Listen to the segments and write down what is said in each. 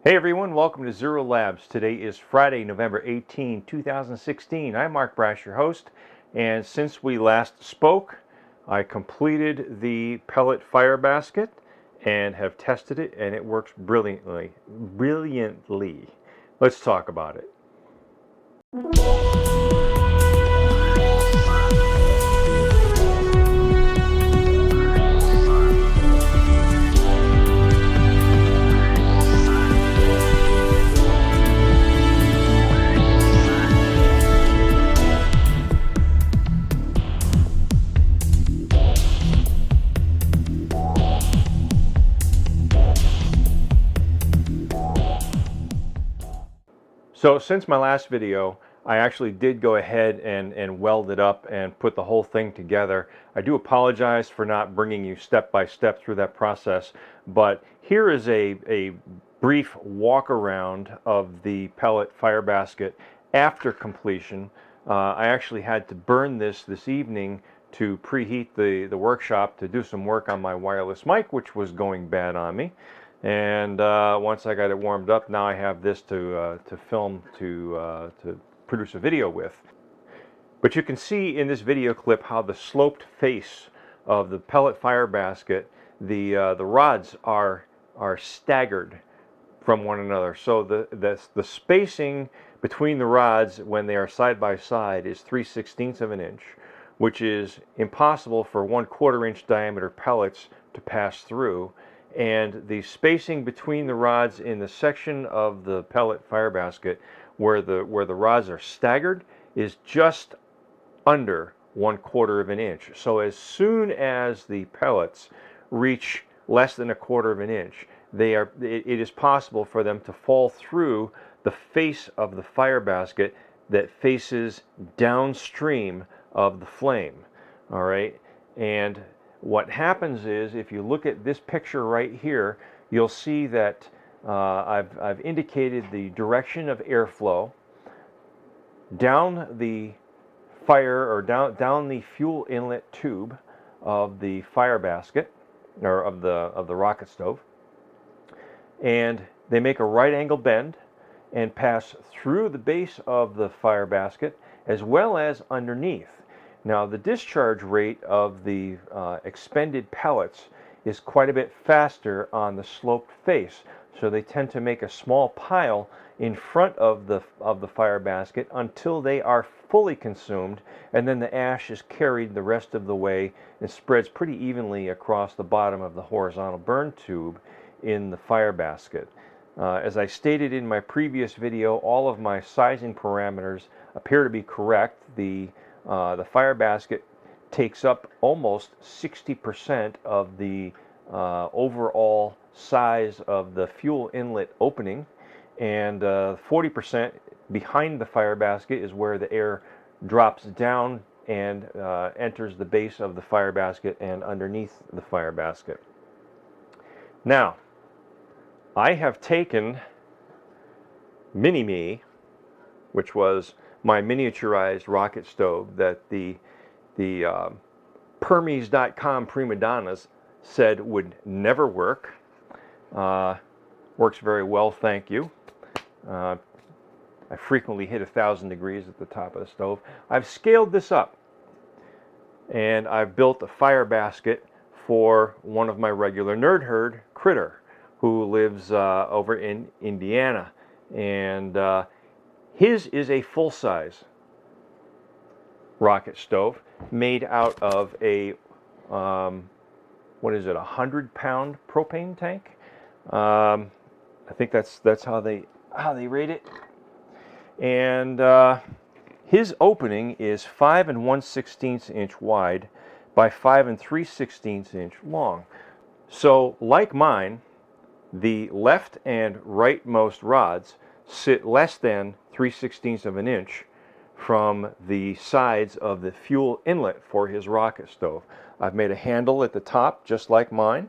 Hey everyone, welcome to Zero Labs. Today is Friday, November 18, 2016. I'm Mark Brash, your host, and since we last spoke, I completed the pellet fire basket and have tested it, and it works brilliantly. Let's talk about it. So since my last video, I actually did go ahead and weld it up and put the whole thing together. I do apologize for not bringing you step by step through that process, but here is a brief walk around of the pellet fire basket after completion. I actually had to burn this evening to preheat the workshop to do some work on my wireless mic, which was going bad on me. And once I got it warmed up, now I have this to film to produce a video with. But you can see in this video clip how the sloped face of the pellet fire basket, the rods are staggered from one another. So the spacing between the rods when they are side by side is 3/16 of an inch, which is impossible for 1/4 inch diameter pellets to pass through. And the spacing between the rods in the section of the pellet fire basket where the rods are staggered is just under 1/4 of an inch. So as soon as the pellets reach less than 1/4 of an inch, it is possible for them to fall through the face of the fire basket that faces downstream of the flame. All right, and what happens is, if you look at this picture right here, you'll see that I've indicated the direction of airflow down the fire, or down the fuel inlet tube of the fire basket, or of the rocket stove, and they make a right angle bend and pass through the base of the fire basket as well as underneath. Now, the discharge rate of the expended pellets is quite a bit faster on the sloped face, so they tend to make a small pile in front of the fire basket until they are fully consumed, and then the ash is carried the rest of the way and spreads pretty evenly across the bottom of the horizontal burn tube in the fire basket. As I stated in my previous video, all of my sizing parameters appear to be correct. The fire basket takes up almost 60% of the overall size of the fuel inlet opening, and 40% behind the fire basket is where the air drops down and enters the base of the fire basket and underneath the fire basket. Now, I have taken Mini-Me, which was my miniaturized rocket stove that the Permies.com prima donnas said would never work. Works very well, thank you. I frequently hit 1,000 degrees at the top of the stove. I've scaled this up, and I've built a fire basket for one of my regular nerd herd, Critter, who lives over in Indiana, and his is a full-size rocket stove made out of a what is it, 100-pound propane tank? I think that's how they rate it. And his opening is 5 1/16 inch wide by 5 3/16 inch long. So, like mine, the left and rightmost rods sit less than 3/16 of an inch from the sides of the fuel inlet for his rocket stove. I've made a handle at the top just like mine,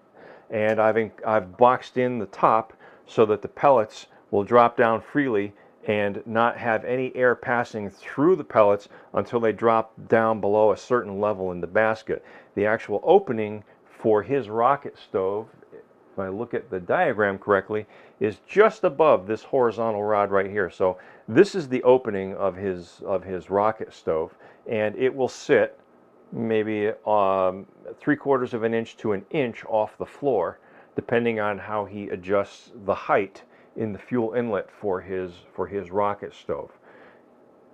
and I've boxed in the top so that the pellets will drop down freely and not have any air passing through the pellets until they drop down below a certain level in the basket. The actual opening for his rocket stove, if I look at the diagram correctly, is just above this horizontal rod right here. So this is the opening of his rocket stove, and it will sit maybe 3/4 of an inch to an inch off the floor, depending on how he adjusts the height in the fuel inlet for his rocket stove.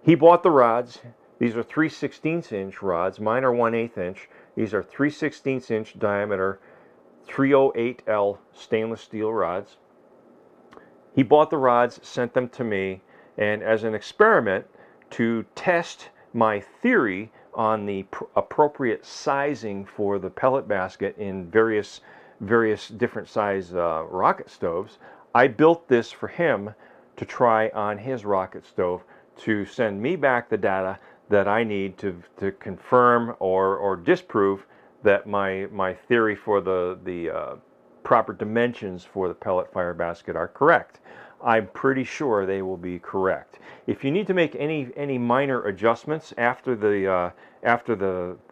He bought the rods. These are 3/16 inch rods. Mine are 1/8 inch. These are 3/16 inch diameter 308L stainless steel rods. He bought the rods, sent them to me, and as an experiment to test my theory on the appropriate sizing for the pellet basket in various different size rocket stoves, I built this for him to try on his rocket stove to send me back the data that I need to confirm or disprove that my theory for the proper dimensions for the pellet fire basket are correct. I'm pretty sure they will be correct. If you need to make any minor adjustments after the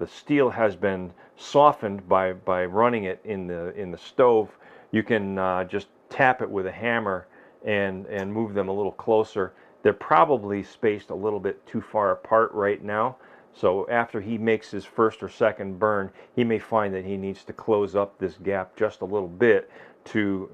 steel has been softened by running it in the stove, you can just tap it with a hammer and move them a little closer. They're probably spaced a little bit too far apart right now. So after he makes his first or second burn, he may find that he needs to close up this gap just a little bit to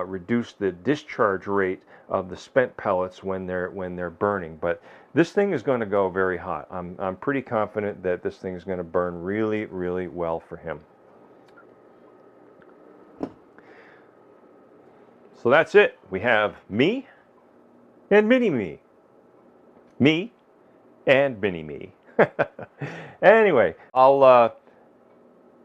reduce the discharge rate of the spent pellets when they're burning. But this thing is going to go very hot. I'm pretty confident that this thing is going to burn really, really well for him. So that's it. We have me and mini-me. Me and mini-me. Anyway, I'll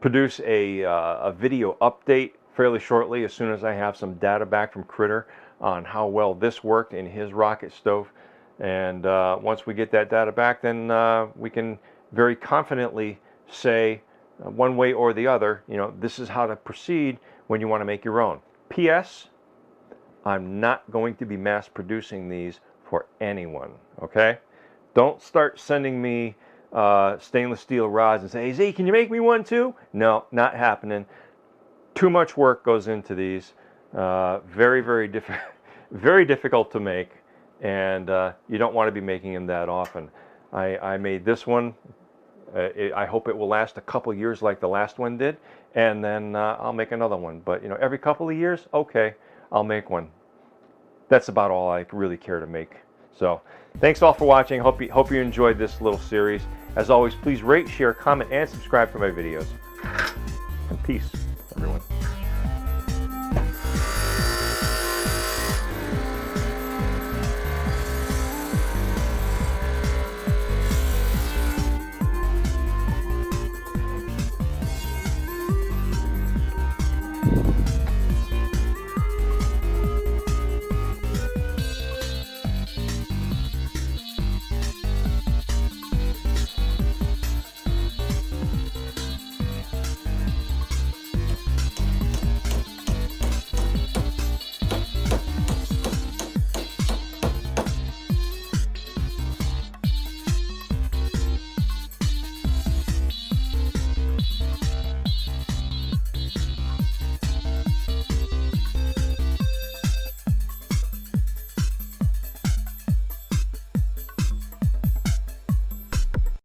produce a video update fairly shortly as soon as I have some data back from Critter on how well this worked in his rocket stove. And once we get that data back, then we can very confidently say one way or the other, you know, this is how to proceed when you want to make your own. P.S. I'm not going to be mass producing these for anyone, okay? Don't start sending me stainless steel rods and say, hey, Z, can you make me one too? No, not happening. Too much work goes into these. Very, very difficult to make, and you don't want to be making them that often. I made this one. I hope it will last a couple years like the last one did, and then I'll make another one. But you know, every couple of years, okay, I'll make one. That's about all I really care to make. So thanks all for watching. Hope you enjoyed this little series. As always, please rate, share, comment, and subscribe for my videos. And peace, everyone.